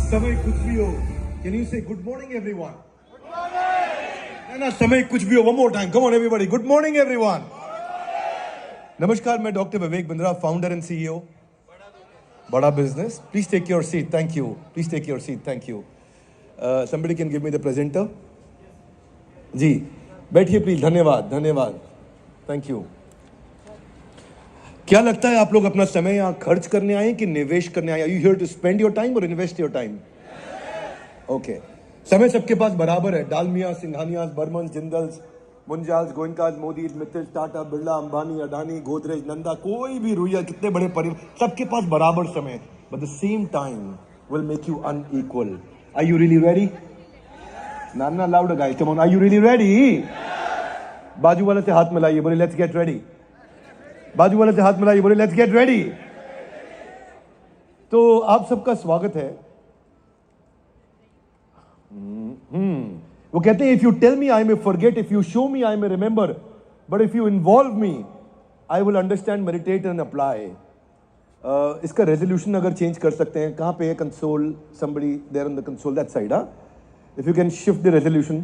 समय कुछ भी हो, can you say good morning everyone? ना समय कुछ भी हो, one more time, come on everybody, good morning everyone. नमस्कार, मैं doctor Vivek Bindra, founder and CEO Bada business. Please take your seat, thank you. Please take your seat, thank you. somebody can give me the presenter. जी बैठिए please. धन्यवाद धन्यवाद, thank you. क्या लगता है आप लोग अपना समय यहाँ खर्च करने आए कि निवेश करने आए? You here to spend your time और इन्वेस्ट योर टाइम? ओके. समय सबके पास बराबर है. डालमिया, सिंघानिया, बर्मन, जिंदल्स, मुंजाल्स, गोयनकाज, मोदी, मित्तल, टाटा, बिरला, अंबानी, अडानी, गोदरेज, नंदा, कोई भी रुइया, कितने बड़े परिवार, सबके पास बराबर समय. But the same time will make you unequal. Are you really ready? नाना loud guys, come on, are you really ready? बाजू वाले से हाथ मिलाइए, बोले लेट्स गेट रेडी. बाजू वाले से हाथ मिलाइए, बोले लेट्स गेट रेडी. तो आप सबका स्वागत है. वो कहते हैं if you tell me I may forget, if you show me I may remember, but if you involve me I will understand, meditate and apply. इसका रेजोल्यूशन अगर चेंज कर सकते हैं, कहां पे है console? somebody there on the console that side, हाँ? if you can shift the resolution.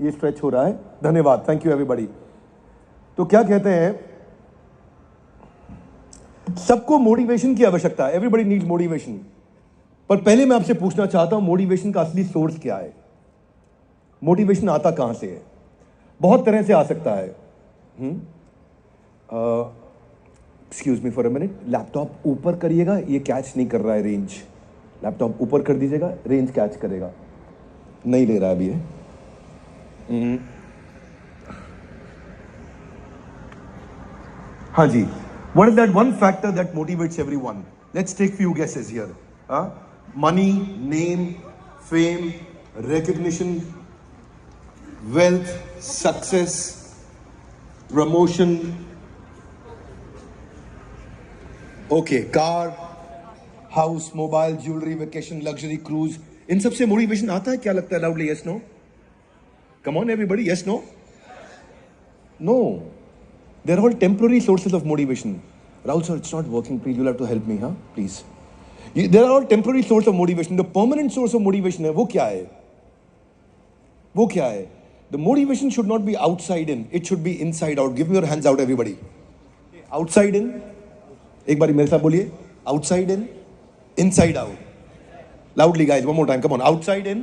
ये स्ट्रेच हो रहा है. धन्यवाद, थैंक यू एवरीबॉडी. तो क्या कहते हैं, सबको मोटिवेशन की आवश्यकता है. Everybody needs motivation. पर पहले मैं आपसे पूछना चाहता हूं, मोटिवेशन का असली सोर्स क्या है? मोटिवेशन आता कहां से है? बहुत तरह से आ सकता है. Excuse me for a minute. Laptop ऊपर करिएगा, ये कैच नहीं कर रहा है रेंज. लैपटॉप ऊपर कर दीजिएगा, रेंज कैच करेगा. नहीं ले रहा है अभी ये. हाँ जी. What is that one factor that motivates everyone? Let's take few guesses here. Money, name, fame, recognition, wealth, success, promotion. Okay, car, house, mobile, jewelry, vacation, luxury, cruise. इन सब से मोटिवेशन आता है? क्या लगता है? Loudly, yes, no? Come on, everybody, yes, no? No. They're all temporary sources of motivation. Rahul sir, it's not working. Please, you'll have to help me, huh? Please. There are all temporary source of motivation. The permanent source of motivation है, वो क्या है? वो क्या है? The motivation should not be outside in. It should be inside out. Give me your hands out, everybody. Outside in. एक बारी मेरे साथ बोलिए. Outside in. Inside out. Loudly, guys. One more time. Come on. Outside in.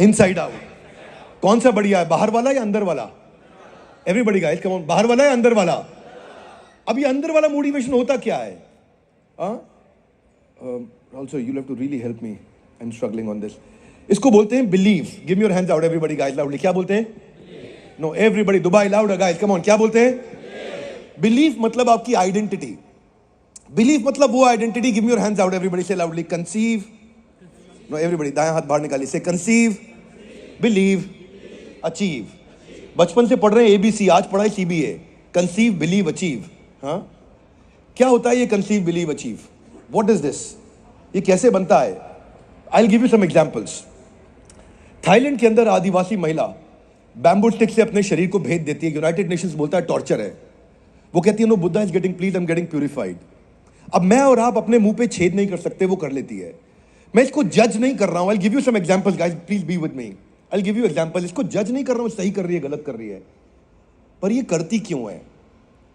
Inside out. कौन सा बढ़िया है? बाहर वाला या अंदर वाला? Everybody guys, come on. बाहर वाला या अंदर वाला? अब ये अंदर वाला मोटिवेशन होता क्या है? Also, you'll have to really help me. I'm struggling on this. इसको बोलते हैं belief. Give me your hands out, everybody guys, loudly. क्या बोलते हैं? No, everybody, Dubai, louder guys, come on. क्या बोलते हैं? Belief मतलब आपकी identity. Belief मतलब वो identity. Give me your hands out, everybody, say loudly. Conceive. No, everybody, दायां हाथ बाहर निकालिए. Say conceive, believe, achieve. बचपन से पढ़ रहे हैं ABC, आज पढ़ा है CBA. Conceive, believe, achieve. हाँ, क्या होता है ये conceive, believe, achieve? What is this? ये कैसे बनता है? I will give you some examples. Thailand के अंदर आदिवासी महिला बैम्बू स्टिक से अपने शरीर को भेद देती है. यूनाइटेड नेशंस बोलता है टॉर्चर है. वो कहती है no, Buddha is getting please, I am getting purified. अब मैं और आप अपने मुंह पे छेद नहीं कर सकते, वो कर लेती है. मैं इसको जज नहीं कर रहा हूं. I will give you some examples guys, please be with me. I will give you example. इसको जज नहीं कर रहा हूं, सही कर रही है, गलत कर रही है, पर ये करती क्यों है?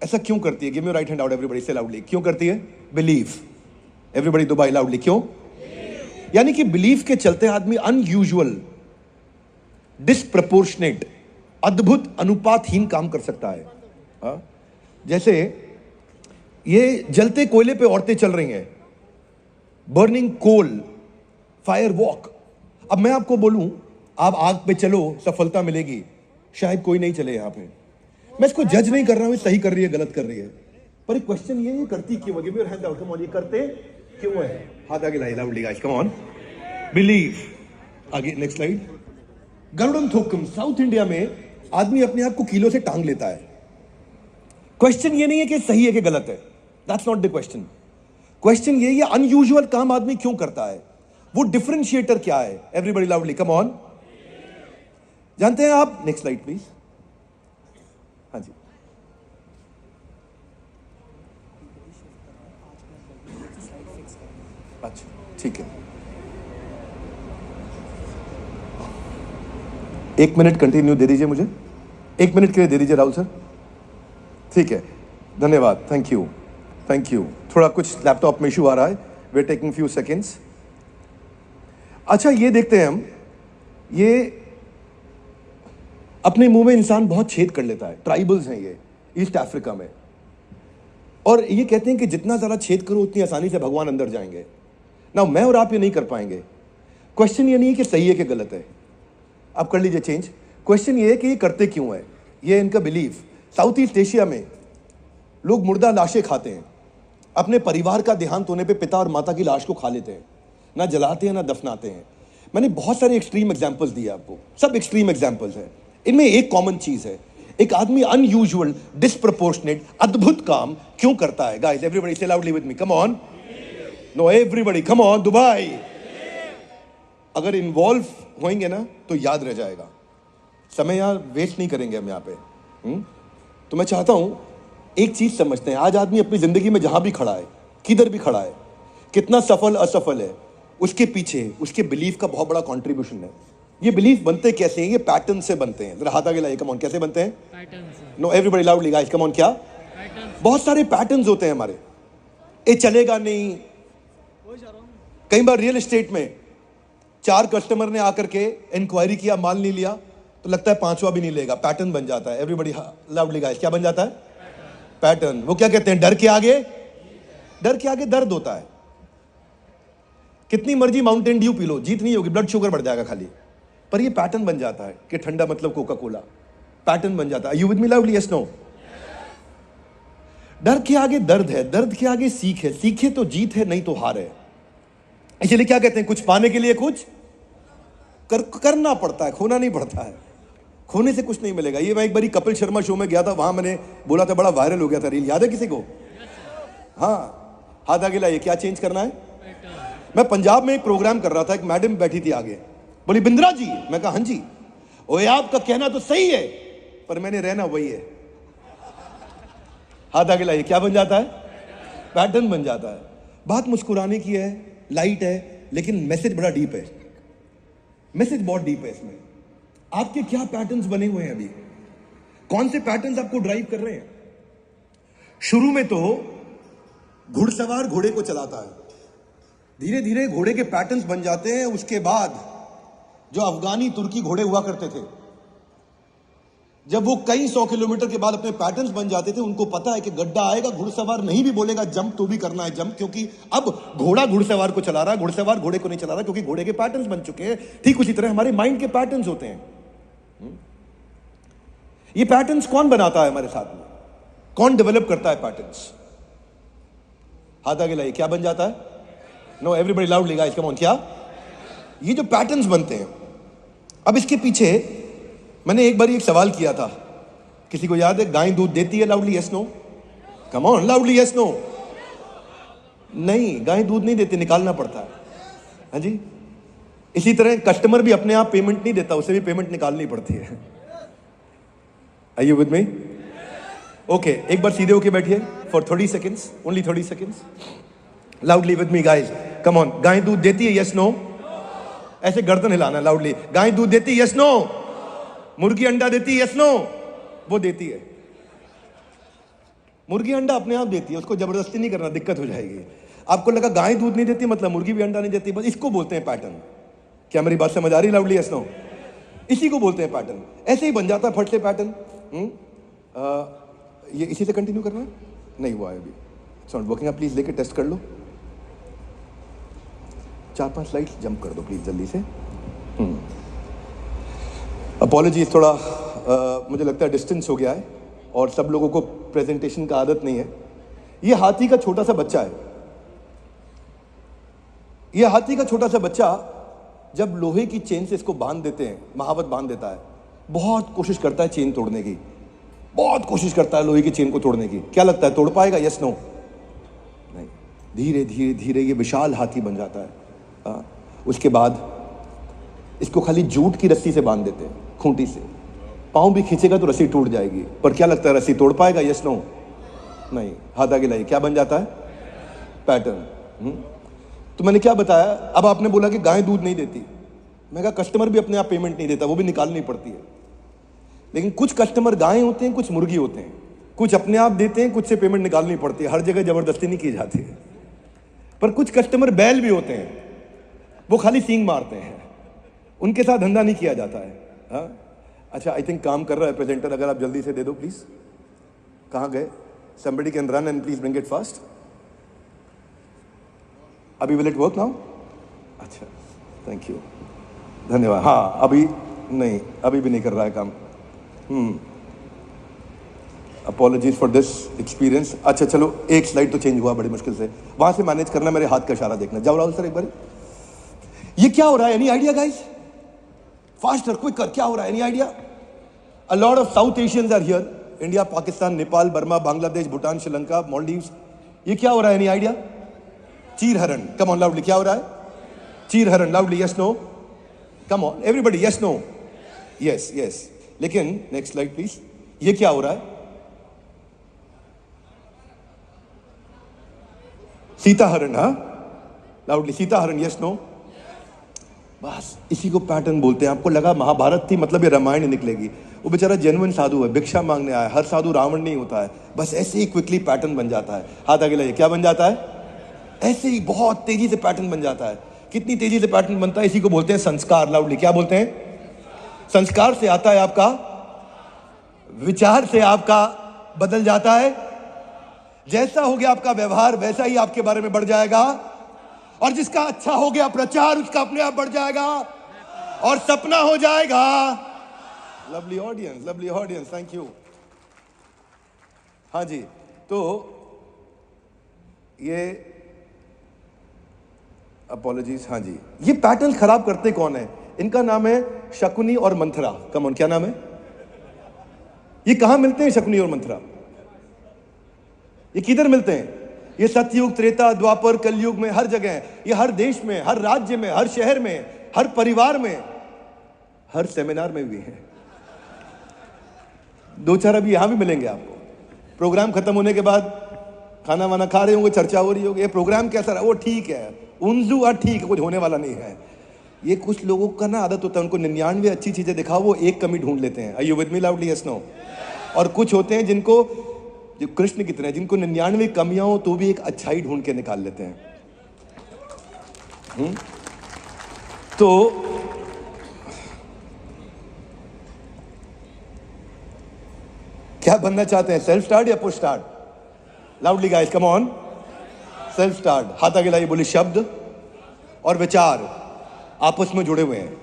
ऐसा क्यों करती है? Give me right hand out, everybody से लाउडली. क्यों करती है? बिलीफ. Everybody Dubai loudly. क्यों? यानी कि बिलीफ के चलते आदमी अनयूजुअल, डिसप्रपोर्शनेट, अद्भुत, अनुपातहीन काम कर सकता है. जैसे ये जलते कोयले पे औरतें चल रही हैं, बर्निंग कोल, फायर वॉक. अब मैं आपको बोलूं आप आग पे चलो, सफलता मिलेगी, शायद कोई नहीं चले यहां पे. मैं इसको जज नहीं कर रहा हूं, सही कर रही है, गलत कर रही है, पर एक क्वेश्चन ये करती क्यों है? Give me your hand out, come on. ये करते क्यों है? हाथ आगे लाइए loudly guys, come on. Believe. आगे नेक्स्ट स्लाइड. गरुड़म थोकम. साउथ इंडिया में आदमी अपने आप को किलो से टांग लेता है. क्वेश्चन ये नहीं है कि सही है कि गलत है. That's not the question. Question ये अनयूजुअल काम आदमी क्यों करता है? वो डिफरेंशिएटर क्या है? Everybody loudly, come on. जानते हैं आप? Next slide please. हाँ जी. अच्छा ठीक है. 1 मिनट कंटिन्यू दे दीजिए मुझे, 1 मिनट के लिए दे दीजिए राहुल सर। ठीक है, धन्यवाद, थैंक यू, थैंक यू। थोड़ा कुछ लैपटॉप में इशू आ रहा है, वे टेकिंग फ्यू सेकेंड्स। अच्छा, ये देखते हैं हम, ये अपने मुंह में इंसान बहुत छेद कर लेता है। ट्राइबल्स हैं ये ईस्ट अफ्रीका में, और ये कहते हैं कि जितना ज़्यादा छेद करो उतनी आसानी से भगवान अंदर जाएंगे ना। मैं और आप ये नहीं कर पाएंगे। क्वेश्चन ये नहीं है कि सही है कि गलत है, आप कर लीजिए चेंज। क्वेश्चन ये है कि ये करते क्यों है, ये इनका बिलीफ। साउथ ईस्ट एशिया में लोग मुर्दा लाशें खाते हैं, अपने परिवार का देहांत होने पे पिता और माता की लाश को खा लेते हैं, ना जलाते हैं ना दफनाते हैं। मैंने बहुत सारे एक्सट्रीम एग्जाम्पल्स दिए आपको, सब एक्सट्रीम एग्जाम्पल्स हैं। इनमें एक कॉमन चीज है, एक आदमी अनयूजुअल, डिस्प्रोपोर्शनेट, अद्भुत काम क्यों करता है? गाइस, एवरीबॉडी से loudly with me, come on, no everybody, come on, Dubai. अगर इन्वॉल्व होंगे ना तो याद रह जाएगा। समय यहाँ वेस्ट नहीं करेंगे हम यहाँ पे। तो मैं चाहता हूं एक चीज समझते हैं। आज आदमी अपनी जिंदगी में जहां भी खड़ा है, किधर भी खड़ा है, कितना सफल असफल है, उसके पीछे उसके बिलीफ का बहुत बड़ा कंट्रीब्यूशन है। ये बिलीफ बनते कैसे हैं? ये पैटर्न से बनते हैं। जरा हाथ आगे लाइए, कम ऑन, कैसे बनते हैं? No everybody loudly guys, come on, क्या? बहुत सारे पैटर्न्स होते हैं हमारे। ये चलेगा नहीं। कई बार रियल एस्टेट में 4 कस्टमर ने आकर के इंक्वायरी किया, माल नहीं लिया, तो लगता है 5वां भी नहीं लेगा। पैटर्न बन जाता है। एवरीबॉडी लाउडली गाइस, क्या बन जाता है? पैटर्न। वो क्या कहते हैं? डर के आगे, डर के आगे दर्द होता है। कितनी मर्जी माउंटेन ड्यू पी लो, जीत नहीं होगी, ब्लड शुगर बढ़ जाएगा खाली। पर ये पैटर्न बन जाता है कि ठंडा मतलब कोका कोला, पैटर्न बन जाता है। You with me loudly, yes no? डर के आगे दर्द है, दर्द के आगे सीख है, सीखे तो जीत है, नहीं तो हार है। इसलिए क्या कहते हैं? कुछ पाने के लिए कुछ करना पड़ता है, खोना नहीं पड़ता है। खोने से कुछ नहीं मिलेगा। ये मैं एक बारी कपिल शर्मा शो में गया था, वहां मैंने बोला था, बड़ा वायरल हो गया था रील, याद है किसी को? हाँ, हाथ आगे लाइए, क्या चेंज करना है? मैं पंजाब में एक प्रोग्राम कर रहा था, एक मैडम बैठी थी आगे, बोली बिंद्रा जी। मैं कहा हाँ जी। ओए आपका कहना तो सही है, पर मैंने रहना वही है। हाथ आगे लाइए, क्या बन जाता है? पैटर्न बन जाता है। बात मुस्कुराने की है, लाइट है, लेकिन मैसेज बड़ा डीप है। मैसेज बहुत डीप है इसमें। आपके क्या पैटर्न्स बने हुए हैं अभी? कौन से पैटर्न्स आपको ड्राइव कर रहे हैं? शुरू में तो घुड़सवार घोड़े को चलाता है, धीरे धीरे घोड़े के पैटर्न्स बन जाते हैं। उसके बाद जो अफगानी तुर्की घोड़े हुआ करते थे, जब वो कई 100 किलोमीटर के बाद अपने पैटर्न्स बन जाते थे, उनको पता है कि गड्ढा आएगा, घुड़सवार नहीं भी बोलेगा जंप तो भी करना है जंप, क्योंकि अब घोड़ा घुड़सवार को चला रहा है, घुड़सवार घोड़े को नहीं चला रहा, क्योंकि घोड़े के पैटर्न्स बन चुके हैं। ठीक उसी तरह हमारे माइंड के पैटर्न्स होते हैं। ये पैटर्न्स कौन बनाता है हमारे साथ में? कौन डेवलप करता है पैटर्न्स? हाथ आगे लाइए, क्या बन जाता है? No everybody loudly guys, come on, क्या? ये जो पैटर्न्स बनते हैं, अब इसके पीछे मैंने एक बार एक सवाल किया था, किसी को याद है? गाय दूध देती है? Loudly yes no, come on, loudly yes no. नहीं, गाय दूध नहीं देती, निकालना पड़ता है। हाँ जी। इसी तरह कस्टमर भी अपने आप पेमेंट नहीं देता, उसे भी पेमेंट निकालनी पड़ती है। Are you with me? Okay, एक बार सीधे होके बैठिए for 30 seconds, only 30 seconds. Loudly with me guys, come on. गाय दूध देती है? Yes no. ऐसे गर्दन हिलाना लाउडली। गाय दूध देती है? Yes no. मुर्गी अंडा देती है? Yes no. वो देती है। मुर्गी अंडा अपने आप देती है, उसको जबरदस्ती नहीं करना, दिक्कत हो जाएगी। आपको लगा गाय दूध नहीं देती मतलब मुर्गी भी अंडा नहीं देती, बस इसको बोलते हैं पैटर्न। क्या मेरी बात समझ आ रही? Loudly yes no. इसी को बोलते हैं पैटर्न। ऐसे ही बन जाता है फट से पैटर्न। ये इसी से कंटिन्यू करना है? नहीं हुआ है अभी, इट्स नॉट वर्किंग। आप प्लीज लेके टेस्ट कर लो। 4-5 स्लाइड्स जंप कर दो प्लीज जल्दी से। अपॉलॉजीज, थोड़ा मुझे लगता है डिस्टेंस हो गया है और सब लोगों को प्रेजेंटेशन का आदत नहीं है। ये हाथी का छोटा सा बच्चा है। ये हाथी का छोटा सा बच्चा जब लोहे की चेन से इसको बांध देते हैं, महावत बांध देता है, बहुत कोशिश करता है चेन तोड़ने की, बहुत कोशिश करता है लोहे की चेन को तोड़ने की। क्या लगता है तोड़ पाएगा? Yes no? नहीं। धीरे धीरे धीरे ये विशाल हाथी बन जाता है। उसके बाद इसको खाली जूट की रस्सी से बांध देते हैं, खूंटी से। पांव भी खींचेगा तो रस्सी टूट जाएगी, पर क्या लगता है रस्सी तोड़ पाएगा? Yes no? नहीं। हाथ आगे लाइए, क्या बन जाता है? पैटर्न। तो मैंने क्या बताया? अब आपने बोला कि गाय दूध नहीं देती, मैं कहा कस्टमर भी अपने आप पेमेंट नहीं देता, वो भी निकालनी पड़ती है। लेकिन कुछ कस्टमर गाय होते हैं, कुछ मुर्गी होते हैं, कुछ अपने आप देते हैं, कुछ से पेमेंट निकालनी पड़ती है। हर जगह जबरदस्ती नहीं की जाती है। पर कुछ कस्टमर बैल भी होते हैं, वो खाली सींग मारते हैं, उनके साथ धंधा नहीं किया जाता है। हाँ अच्छा, आई थिंक काम कर रहा है प्रेजेंटर, अगर आप जल्दी से दे दो प्लीज। कहाँ गए? somebody can run and please bring it fast. अभी will it work now? अच्छा, थैंक यू, धन्यवाद। हाँ अभी नहीं, अभी भी नहीं कर रहा है काम। Apologies for this experience. अच्छा चलो, एक स्लाइड तो चेंज हुआ बड़ी मुश्किल से, वहां से मैनेज करना, मेरे हाथ का इशारा देखना। जाओ राहुल सर एक बार, ये क्या हो रहा है? Any idea guys? Faster, quicker, क्या हो रहा है? Any idea? A lot of South Asians are here, India, Pakistan, Nepal, Burma, Bangladesh, Bhutan, Sri Lanka, Maldives. ये क्या हो रहा है? Any idea? चीर हरण, कम ऑन लाउडली, क्या हो रहा है? चीर हरण, loudly, yes no, come on everybody, yes no, yes yes. लेकिन नेक्स्ट स्लाइड प्लीज, ये क्या हो रहा है? सीता हरण, हाँ लाउडली, सीता हरण, यस नो। बस इसी को पैटर्न बोलते हैं। आपको लगा महाभारत थी मतलब ये रामायण निकलेगी। वो बेचारा जेन्युइन साधु है, भिक्षा मांगने आया। हर साधु रावण नहीं होता है। बस ऐसे ही क्विकली पैटर्न बन जाता है। हाथ आगे लाइए, क्या बन जाता है? ऐसे ही बहुत तेजी से पैटर्न बन जाता है। कितनी तेजी से पैटर्न बनता है? इसी को बोलते हैं संस्कार। लाउडली, क्या बोलते हैं? संस्कार से आता है आपका विचार, से आपका बदल जाता है। जैसा हो गया आपका व्यवहार, वैसा ही आपके बारे में बढ़ जाएगा। और जिसका अच्छा हो गया प्रचार, उसका अपने आप बढ़ जाएगा और सपना हो जाएगा। Lovely audience, thank you. हाँ जी, तो ये अपॉलॉजीज। हाँ जी, ये पैटर्न खराब करते कौन है? इनका नाम है शकुनी और मंथरा। कम ऑन, क्या नाम है? ये कहां मिलते हैं शकुनी और मंथरा? ये किधर मिलते हैं? ये सतयुग, त्रेता, द्वापर, कलयुग में हर जगह है। ये हर देश में, हर राज्य में, हर शहर में, हर परिवार में, हर सेमिनार में भी है। दो चार अभी यहां भी मिलेंगे आपको। प्रोग्राम खत्म होने के बाद खाना वाना खा रहे होंगे, चर्चा हो रही होगी, ये प्रोग्राम कैसा रहा? वो ठीक है, उन्जू और ठीक है, कुछ होने वाला नहीं है। ये कुछ लोगों का ना आदत होता है, उनको 99 अच्छी चीजें दिखाओ, वो एक कमी ढूंढ लेते हैं। Are you with me loudly, yes no? और कुछ होते हैं जिनको, जो कृष्ण की तरह, जिनको 99 कमियां हो तो भी एक अच्छाई ढूंढ के निकाल लेते हैं। तो क्या बनना चाहते हैं? सेल्फ स्टार्ट या push start? Loudly guys, come on. Self start. हाथ आगे लाइए, बोले शब्द और विचार आपस में जुड़े हुए हैं।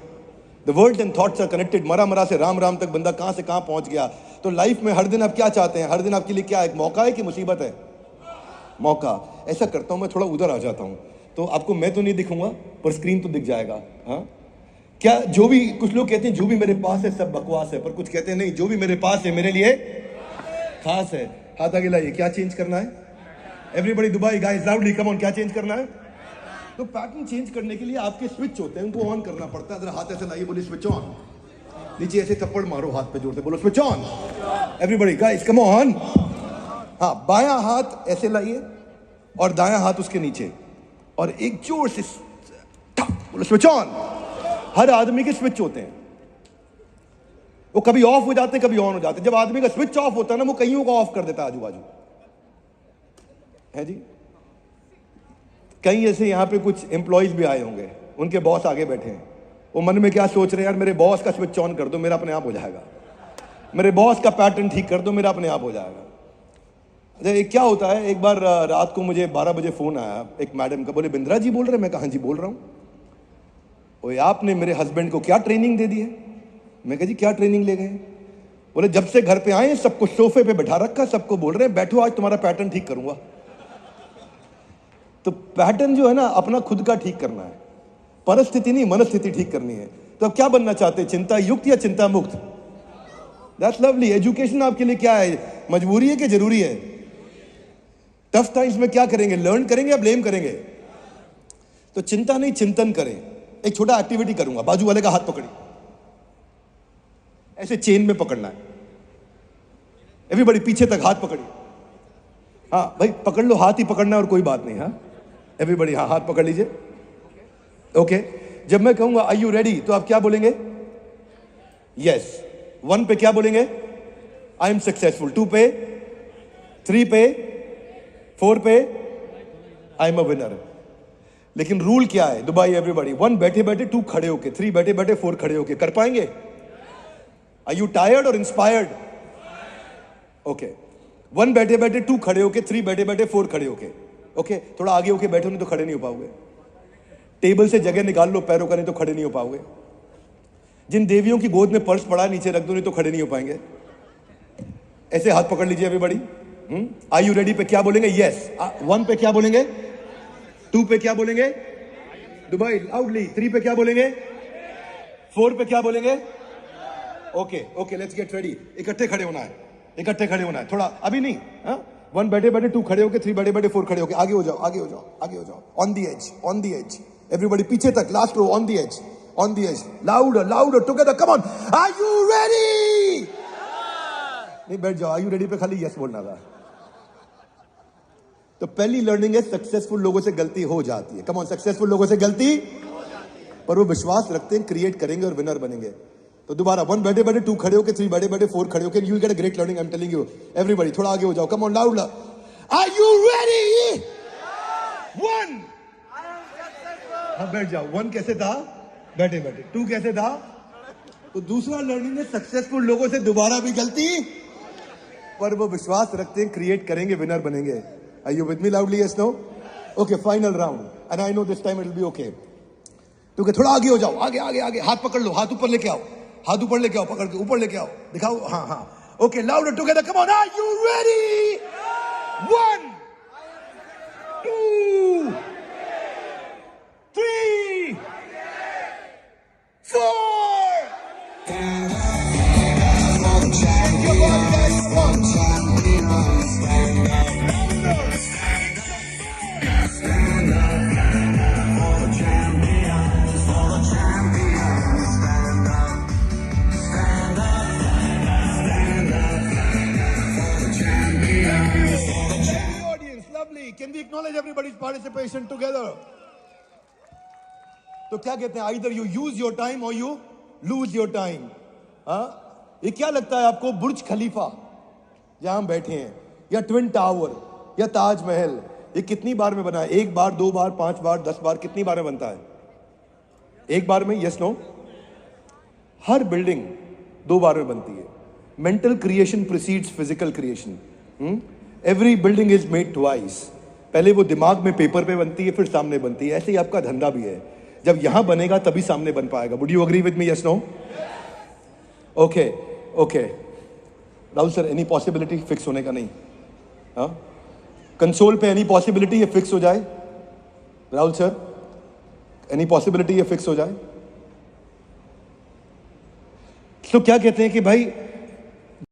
The world and thoughts are connected. मरा मरा से राम राम तक बंदा कहां से कहां पहुंच गया। तो लाइफ में हर दिन आप क्या चाहते हैं? हर दिन आपके लिए क्या है? मौका है कि मुसीबत है? मौका। ऐसा करता हूं, मैं थोड़ा उधर आ जाता हूं, तो आपको मैं तो नहीं दिखूंगा पर स्क्रीन तो दिख जाएगा। हाँ क्या, जो भी, कुछ लोग कहते हैं जो भी मेरे पास है सब बकवास है, पर कुछ कहते हैं नहीं, जो भी मेरे पास है मेरे लिए खास है। हाथ आगे लाइए, क्या चेंज करना है? Everybody Dubai guys, loudly, come on, क्या चेंज करना है? तो पैटर्न चेंज करने के लिए आपके स्विच होते हैं, उनको ऑन करना पड़ता है। जरा हाथ ऐसे लाइए, बोले स्विच ऑन। नीचे ऐसे थप्पड़ मारो हाथ पे जोर से, बोलो switch on. Everybody guys, come on. हाँ, बायां हाथ ऐसे लाइए और दायां हाथ उसके नीचे, और एक जोर से बोलो स्विच ऑन। हर आदमी के स्विच होते हैं, वो कभी ऑफ हो जाते हैं, कभी ऑन हो जाते हैं। जब आदमी का स्विच ऑफ होता है ना, वो कईयों को ऑफ कर देता है आजू बाजू, है जी। कई ऐसे यहां पे कुछ एम्प्लॉइज भी आए होंगे, उनके बॉस आगे बैठे हैं, वो मन में क्या सोच रहे हैं? यार मेरे बॉस का स्विच ऑन कर दो, मेरा अपने आप हो जाएगा। मेरे बॉस का पैटर्न ठीक कर दो, मेरा अपने आप हो जाएगा। क्या होता है, एक बार रात को मुझे 12 बजे फोन आया एक मैडम का, बोले बिंद्रा जी बोल रहे हैं? मैं कहा हाँ जी बोल रहा हूं। ओए आपने मेरे हस्बैंड को क्या ट्रेनिंग दे दी है? मैं कहा जी क्या ट्रेनिंग ले गए? बोले जब से घर पे आए सबको सोफे पे बैठा रखा, सबको बोल रहे हैं बैठो आज तुम्हारा पैटर्न ठीक करूंगा। तो पैटर्न जो है ना, अपना खुद का ठीक करना है, परिस्थिति नहीं मनस्थिति ठीक करनी है। तो अब क्या बनना चाहते हैं? चिंता युक्त या चिंता मुक्त? That's lovely. एजुकेशन आपके लिए क्या है? मजबूरी है कि जरूरी है? टफ टाइम्स में क्या करेंगे? लर्न करेंगे या ब्लेम करेंगे? तो चिंता नहीं, चिंतन करें। एक छोटा एक्टिविटी करूंगा, बाजू वाले का हाथ पकड़िए, ऐसे चेन में पकड़ना है। एवरीबॉडी पीछे तक हाथ पकड़िए। हाँ भाई पकड़ लो, हाथ ही पकड़ना है और कोई बात नहीं। हाँ एवरीबॉडी, हाँ हाथ पकड़ लीजिए। ओके, जब मैं कहूंगा आर यू रेडी तो आप क्या बोलेंगे? यस। 1 पे क्या बोलेंगे? I am successful. 2 पे, 3 पे, 4 पे, आई एम अ विनर। लेकिन रूल क्या है? दुबई एवरीबॉडी, 1 बैठे बैठे, 2 खड़े होके, 3 बैठे बैठे, 4 खड़े होके। कर पाएंगे? आर यू टायर्ड और इंस्पायर्ड? ओके। 1 बैठे बैठे, 2 खड़े होके, 3 बैठे बैठे, 4 खड़े होके। ओके, थोड़ा आगे होके बैठो, नहीं तो खड़े नहीं हो पाओगे। टेबल से जगह निकाल लो पैरों का, नहीं तो खड़े नहीं हो पाओगे। जिन देवियों की गोद में पर्स पड़ा नीचे रख दो, नहीं तो खड़े नहीं हो पाएंगे। ऐसे हाथ पकड़ लीजिए एवरीबॉडी। आर यू रेडी पे क्या बोलेंगे? यस। 1 पे क्या बोलेंगे? 2 पे क्या बोलेंगे? Dubai loudly. 3 पे क्या बोलेंगे? 4 पे क्या बोलेंगे? Okay okay, let's get ready. इकट्ठे खड़े होना है, इकट्ठे खड़े होना है। थोड़ा अभी नहीं, 1 बैठे बैठे, 2 खड़े होके, 3 बैठे बैठे, 4 खड़े होके। आगे हो जाओ, आगे हो जाओ, आगे हो जाओ। On the edge, on the edge everybody, पीछे तक, last row, on the edge, on the edge. Louder louder together, come on. Are you ready? नहीं बैठ जाओ। आर यू रेडी पे खाली यस बोलना था। तो पहली लर्निंग है, सक्सेसफुल लोगों से गलती हो जाती है। कम ऑन, सक्सेसफुल लोगों से गलती हो जाती है, पर वो विश्वास रखते हैं, क्रिएट करेंगे और विनर बनेंगे। तो दोबारा 1 बैठे बैठे, 2 खड़े होके, 3 बैठे बैठे, 4 खड़े होके। You will get a great learning, I am telling you. Everybody थोड़ा आगे हो जाओ। Come on louder. Are you ready? 1। हाँ बैठ जाओ। 1 कैसे था? बैठे बैठे। 2 कैसे था? तो दूसरा लर्निंग है, सक्सेसफुल लोगों से दोबारा भी गलती, पर वो विश्वास रखते हैं, क्रिएट करेंगे, विनर बनेंगे। Are you with me loudly? Yes, no? Okay, final round. And I know this time it will be okay. तो थोड़ा आगे हो जाओ, आगे आगे आगे। हाथ पकड़ लो, हाथ ऊपर लेके आओ, हाथ ऊपर लेके आओ, पकड़ के ऊपर लेके आओ, दिखाओ। हाँ हाँ। Okay, louder together, come on. Are you ready? 1, 2, 3, 4। Can we acknowledge everybody's participation together? तो क्या कहते हैं, either you use your time or you lose your time। ये क्या लगता है आपको, बुर्ज खलीफा जहां हम बैठे हैं, या ट्विन टावर, या ताजमहल, ये कितनी बार में बना है? 1 बार, 2 बार, 5 बार, 10 बार? कितनी बार में बनता है? 1 बार में? Yes no? हर बिल्डिंग 2 बार में बनती है। Mental creation precedes physical creation. Every building is made twice. पहले वो दिमाग में पेपर पे बनती है, फिर सामने बनती है। ऐसे ही आपका धंधा भी है, जब यहां बनेगा तभी सामने बन पाएगा। Would you agree with me? Yes no? Okay okay. Rahul sir, any possibility fix होने का? नहीं। हाँ, कंसोल पे एनी पॉसिबिलिटी ये फिक्स हो जाए? राहुल सर, एनी पॉसिबिलिटी ये फिक्स हो जाए? तो क्या कहते हैं कि भाई